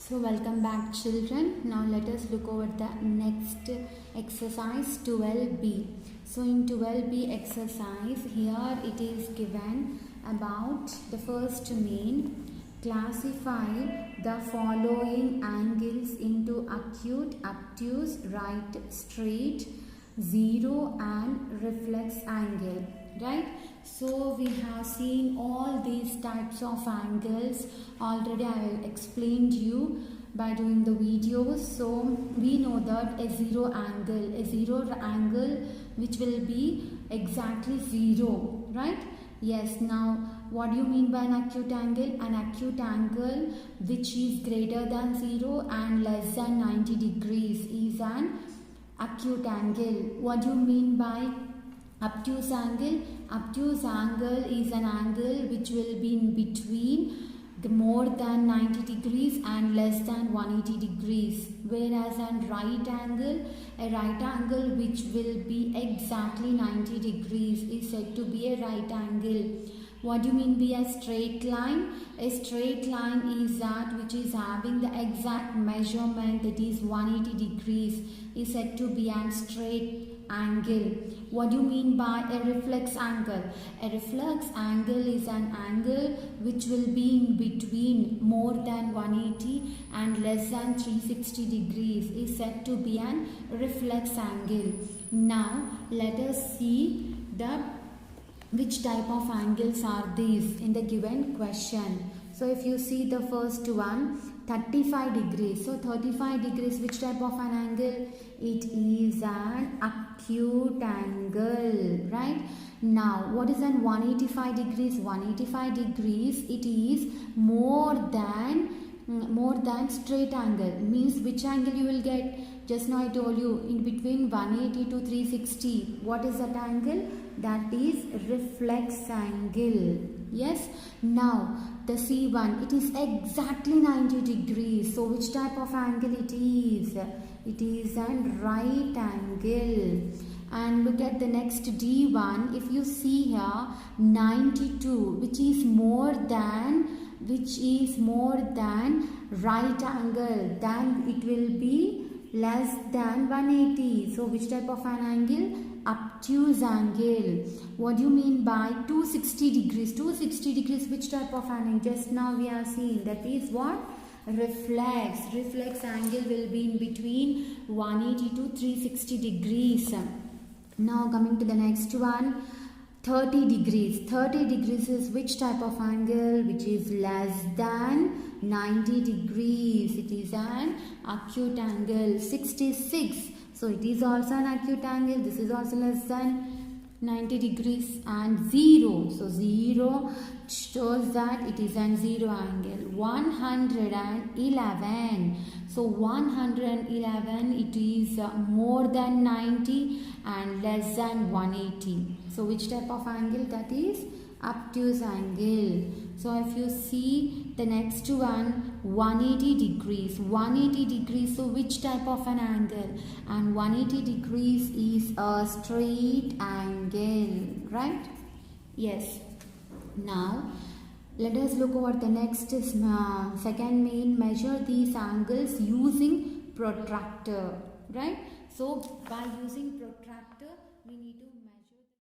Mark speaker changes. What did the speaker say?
Speaker 1: So welcome back children. Now let us look over the next exercise 12b. So in 12b exercise here it is given about the first main, classify the following angles into acute, obtuse, right, straight, zero and reflex angle, right? So we have seen all these types of angles already. I will explain to you by doing the videos. So we know that a zero angle which will be exactly zero, right? Yes. Now what do you mean by an acute angle? An acute angle which is greater than 0 and less than 90 degrees is an acute angle. What do you mean by obtuse angle? Obtuse angle is an angle which will be in between the more than 90 degrees and less than 180 degrees. Whereas a right angle which will be exactly 90 degrees is said to be a right angle. What do you mean by a straight line? A straight line is that which is having the exact measurement, that is 180 degrees, is said to be a straight angle. What do you mean by a reflex angle? A reflex angle is an angle which will be in between more than 180 and less than 360 degrees, is said to be an reflex angle. Now let us see which type of angles are these in the given question. So if you see the first one, 35 degrees. So 35 degrees, which type of an angle? It is an acute angle, right? Now what is an 185 degrees? 185 degrees, it is more than straight angle. Means which angle you will get? Just now I told you, in between 180 to 360. What is that angle? That is reflex angle. Yes. Now the C1, it is exactly 90 degrees. So which type of angle it is? It is an right angle. And look at the next D1. If you see here, 92, which is more than right angle, then it will be less than 180. So which type of an angle? Obtuse angle. What do you mean by 260 degrees? 260 degrees, which type of an angle? Just now we are seeing that is what? Reflex. Reflex angle will be in between 180 to 360 degrees. Now coming to the next one, 30 degrees. 30 degrees is which type of angle? Which is less than 90 degrees. It is an acute angle. 66. So it is also an acute angle. This is also less than 90 degrees. And 0. So 0 shows that it is an zero angle. 111. So 111, it is more than 90 and less than 180. So which type of angle? That is obtuse angle. So if you see the next one, 180 degrees. 180 degrees, so which type of an angle? And 180 degrees is a straight angle, right? Yes. Now let us look over the next second main, measure these angles using protractor, right? So by using protractor we need to